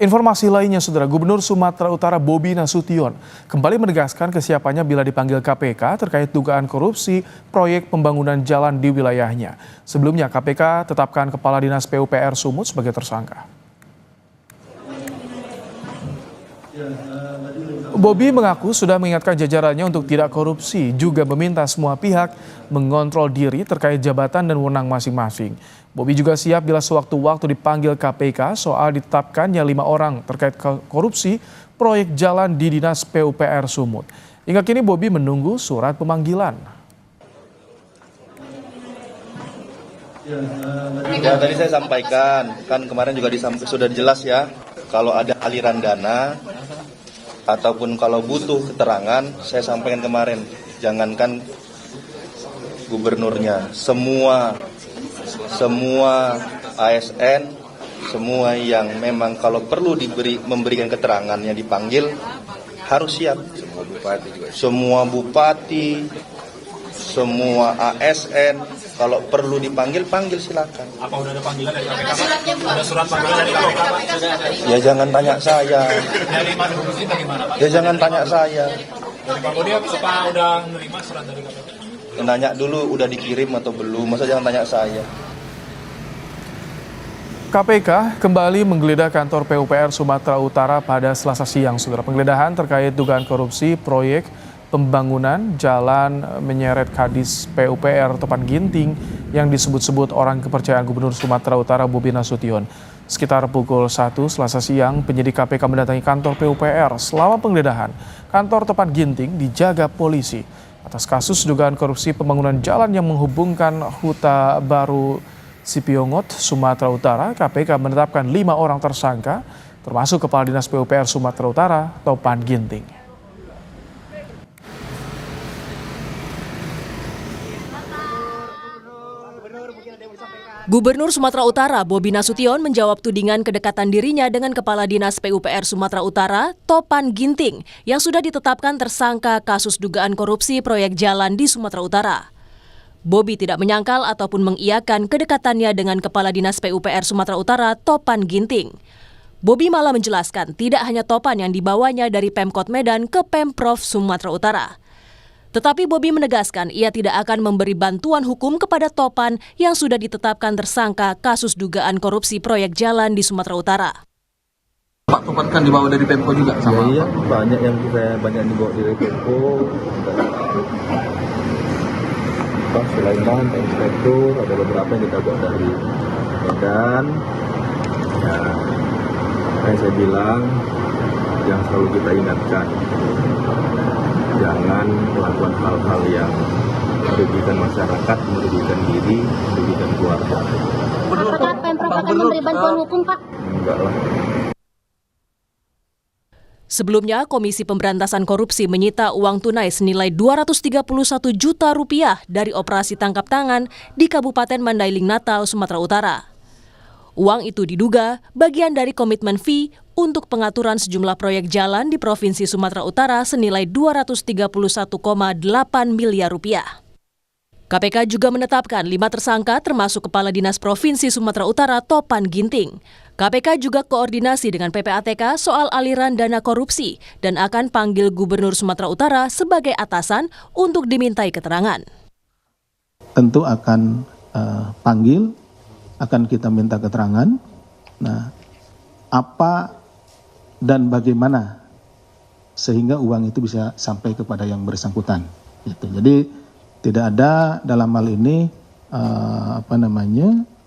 Informasi lainnya, Saudara, Gubernur Sumatera Utara Bobi Nasution kembali menegaskan kesiapannya bila dipanggil KPK terkait dugaan korupsi proyek pembangunan jalan di wilayahnya. Sebelumnya, KPK tetapkan Kepala Dinas PUPR Sumut sebagai tersangka. Bobi mengaku sudah mengingatkan jajarannya untuk tidak korupsi, juga meminta semua pihak mengontrol diri terkait jabatan dan wewenang masing-masing. Bobi juga siap bila sewaktu-waktu dipanggil KPK soal ditetapkannya 5 orang terkait korupsi proyek jalan di Dinas PUPR Sumut. Hingga kini Bobi menunggu surat pemanggilan. Ya, tadi saya sampaikan, kan kemarin juga sudah jelas ya, kalau ada aliran dana ataupun kalau butuh keterangan, saya sampaikan kemarin, jangankan gubernurnya, semua ASN, semua yang memang kalau perlu memberikan keterangannya dipanggil, harus siap. Semua bupati, semua ASN, kalau perlu dipanggil, panggil silakan. Apa udah ada panggilan dari KPK? Ada surat panggilan dari KPK, Pak? Ya jangan tanya saya. Dari Pak Budi bagaimana, Pak? Ya jangan tanya saya. Dari Pak Budi apa udah menerima surat dari KPK? Nanya dulu udah dikirim atau belum, masa jangan tanya saya. KPK kembali menggeledah kantor PUPR Sumatera Utara pada Selasa siang. Saudara, penggeledahan terkait dugaan korupsi proyek pembangunan jalan menyeret Kadis PUPR Topan Ginting yang disebut-sebut orang kepercayaan Gubernur Sumatera Utara Bobi Nasution. Sekitar pukul 1 Selasa siang, penyidik KPK mendatangi kantor PUPR. Selama penggeledahan, kantor Topan Ginting dijaga polisi atas kasus dugaan korupsi pembangunan jalan yang menghubungkan Huta Baru Sipiongot, Sumatera Utara. KPK menetapkan 5 orang tersangka, termasuk Kepala Dinas PUPR Sumatera Utara, Topan Ginting. Gubernur Sumatera Utara Bobi Nasution menjawab tudingan kedekatan dirinya dengan Kepala Dinas PUPR Sumatera Utara, Topan Ginting, yang sudah ditetapkan tersangka kasus dugaan korupsi proyek jalan di Sumatera Utara. Bobi tidak menyangkal ataupun mengiyakan kedekatannya dengan Kepala Dinas PUPR Sumatera Utara, Topan Ginting. Bobi malah menjelaskan tidak hanya Topan yang dibawanya dari Pemkot Medan ke Pemprov Sumatera Utara. Tetapi Bobi menegaskan ia tidak akan memberi bantuan hukum kepada Topan yang sudah ditetapkan tersangka kasus dugaan korupsi proyek jalan di Sumatera Utara. Pak Topan kan dibawa dari Pemko juga sama? Iya, banyak yang dibawa dari Pemko. Pak Sulaiman, Pak Inspektur, ada beberapa yang kita bawa dari Medan. Ya, kayak saya bilang, yang selalu kita ingatkan, jangan melakukan hal-hal yang merugikan masyarakat, merugikan diri, merugikan keluarga. Apakah Pemprov akan memberi bantuan hukum, Pak? Enggak lah. Sebelumnya, Komisi Pemberantasan Korupsi menyita uang tunai senilai Rp231 juta dari operasi tangkap tangan di Kabupaten Mandailing Natal, Sumatera Utara. Uang itu diduga bagian dari komitmen fee untuk pengaturan sejumlah proyek jalan di Provinsi Sumatera Utara senilai Rp231,8 miliar. KPK juga menetapkan 5 tersangka termasuk Kepala Dinas Provinsi Sumatera Utara Topan Ginting. KPK juga koordinasi dengan PPATK soal aliran dana korupsi dan akan panggil Gubernur Sumatera Utara sebagai atasan untuk dimintai keterangan. Tentu akan panggil, akan kita minta keterangan. Nah, apa dan bagaimana sehingga uang itu bisa sampai kepada yang bersangkutan. Gitu. Jadi tidak ada dalam hal ini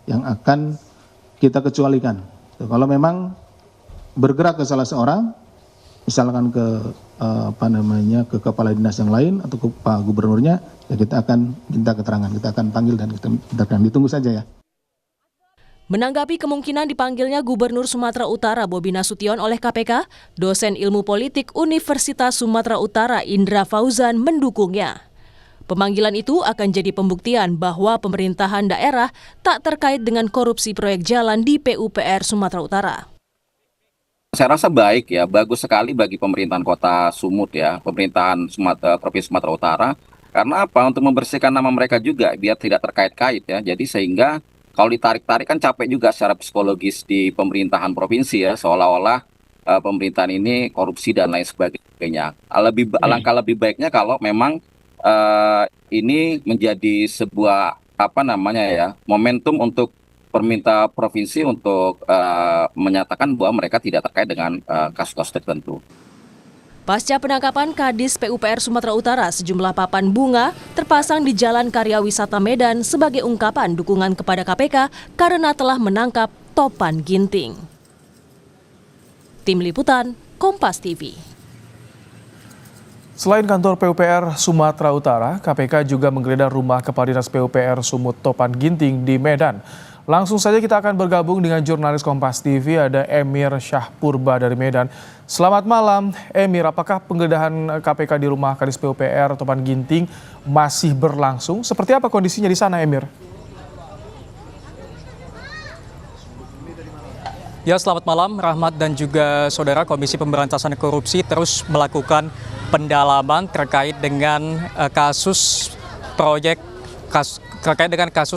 yang akan kita kecualikan. Kalau memang bergerak ke salah seorang, misalkan ke ke kepala dinas yang lain atau ke Pak Gubernurnya, ya kita akan minta keterangan, kita akan panggil dan kita akan ditunggu saja ya. Menanggapi kemungkinan dipanggilnya Gubernur Sumatera Utara Bobi Nasution oleh KPK, dosen ilmu politik Universitas Sumatera Utara Indra Fauzan mendukungnya. Pemanggilan itu akan jadi pembuktian bahwa pemerintahan daerah tak terkait dengan korupsi proyek jalan di PUPR Sumatera Utara. Saya rasa baik ya, bagus sekali bagi pemerintahan kota Sumut ya, pemerintahan Provinsi Sumatera Utara. Karena apa? Untuk membersihkan nama mereka juga biar tidak terkait-kait ya. Jadi sehingga kalau ditarik-tarik kan capek juga secara psikologis di pemerintahan provinsi ya, seolah-olah pemerintahan ini korupsi dan lain sebagainya. Alangkah lebih baiknya kalau memang ini menjadi sebuah momentum untuk pemerintah provinsi untuk menyatakan bahwa mereka tidak terkait dengan kasus-kasus tertentu. Pasca penangkapan Kadis PUPR Sumatera Utara, sejumlah papan bunga terpasang di Jalan Karya Wisata Medan sebagai ungkapan dukungan kepada KPK karena telah menangkap Topan Ginting. Tim Liputan, Kompas TV. Selain kantor PUPR Sumatera Utara, KPK juga menggeledah rumah Kepala Dinas PUPR Sumut Topan Ginting di Medan. Langsung saja kita akan bergabung dengan jurnalis Kompas TV, ada Emir Syahpurba dari Medan. Selamat malam, Emir. Apakah penggeledahan KPK di rumah Kadis PUPR Topan Ginting masih berlangsung? Seperti apa kondisinya di sana, Emir? Ya, selamat malam, Rahmat dan juga saudara. Komisi Pemberantasan Korupsi terus melakukan pendalaman terkait dengan kasus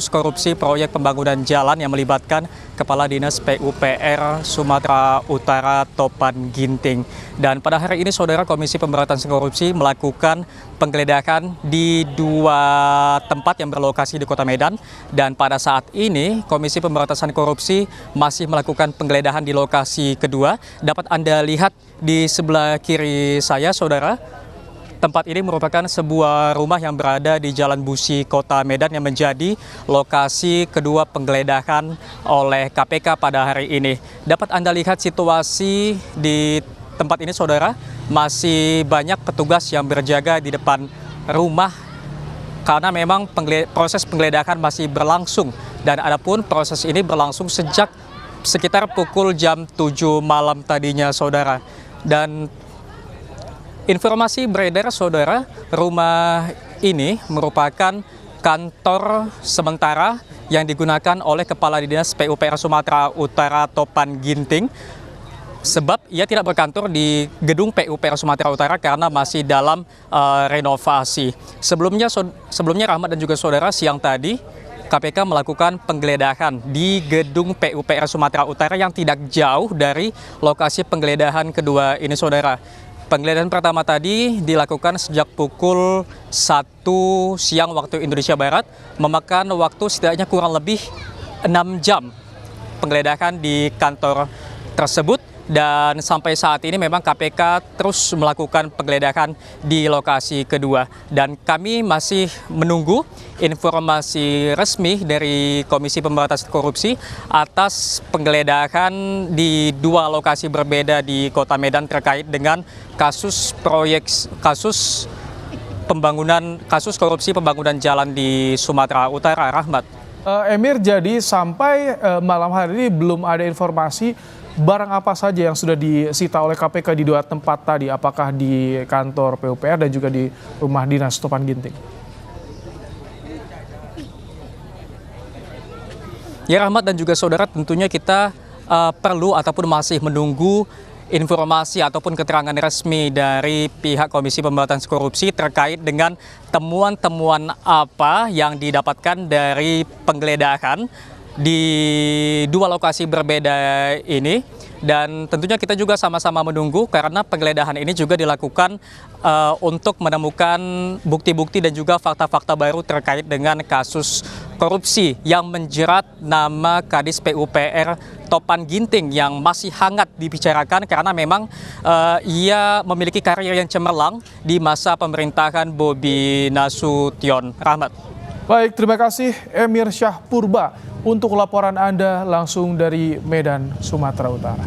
korupsi proyek pembangunan jalan yang melibatkan Kepala Dinas PUPR Sumatera Utara Topan Ginting. Dan pada hari ini saudara, Komisi Pemberantasan Korupsi melakukan penggeledahan di 2 tempat yang berlokasi di Kota Medan. Dan pada saat ini Komisi Pemberantasan Korupsi masih melakukan penggeledahan di lokasi kedua. Dapat Anda lihat di sebelah kiri saya saudara. Tempat ini merupakan sebuah rumah yang berada di Jalan Busi, Kota Medan yang menjadi lokasi kedua penggeledahan oleh KPK pada hari ini. Dapat Anda lihat situasi di tempat ini, saudara, masih banyak petugas yang berjaga di depan rumah karena memang proses penggeledahan masih berlangsung. Dan adapun proses ini berlangsung sejak sekitar pukul jam 7 malam tadinya, saudara. Dan informasi beredar, saudara, rumah ini merupakan kantor sementara yang digunakan oleh Kepala Dinas PUPR Sumatera Utara Topan Ginting. Sebab ia tidak berkantor di gedung PUPR Sumatera Utara karena masih dalam renovasi. Sebelumnya Rahmat dan juga saudara, siang tadi KPK melakukan penggeledahan di gedung PUPR Sumatera Utara yang tidak jauh dari lokasi penggeledahan kedua ini, saudara. Penggeledahan pertama tadi dilakukan sejak pukul 1 siang waktu Indonesia Barat, memakan waktu setidaknya kurang lebih 6 jam penggeledahan di kantor tersebut. Dan sampai saat ini memang KPK terus melakukan penggeledahan di lokasi kedua. Dan kami masih menunggu informasi resmi dari Komisi Pemberantasan Korupsi atas penggeledahan di 2 lokasi berbeda di Kota Medan terkait dengan kasus korupsi pembangunan jalan di Sumatera Utara, Rahmat. Emir, jadi sampai malam hari ini belum ada informasi barang apa saja yang sudah disita oleh KPK di 2 tempat tadi, apakah di kantor PUPR dan juga di rumah dinas Topan Ginting? Ya, Rahmat dan juga saudara, tentunya kita perlu ataupun masih menunggu informasi ataupun keterangan resmi dari pihak Komisi Pemberantasan Korupsi terkait dengan temuan-temuan apa yang didapatkan dari penggeledahan di 2 lokasi berbeda ini. Dan tentunya kita juga sama-sama menunggu karena penggeledahan ini juga dilakukan untuk menemukan bukti-bukti dan juga fakta-fakta baru terkait dengan kasus korupsi yang menjerat nama Kadis PUPR Topan Ginting yang masih hangat dibicarakan karena memang ia memiliki karir yang cemerlang di masa pemerintahan Bobi Nasution. Rahmat. Baik, terima kasih Emir Syahpurba untuk laporan Anda langsung dari Medan, Sumatera Utara.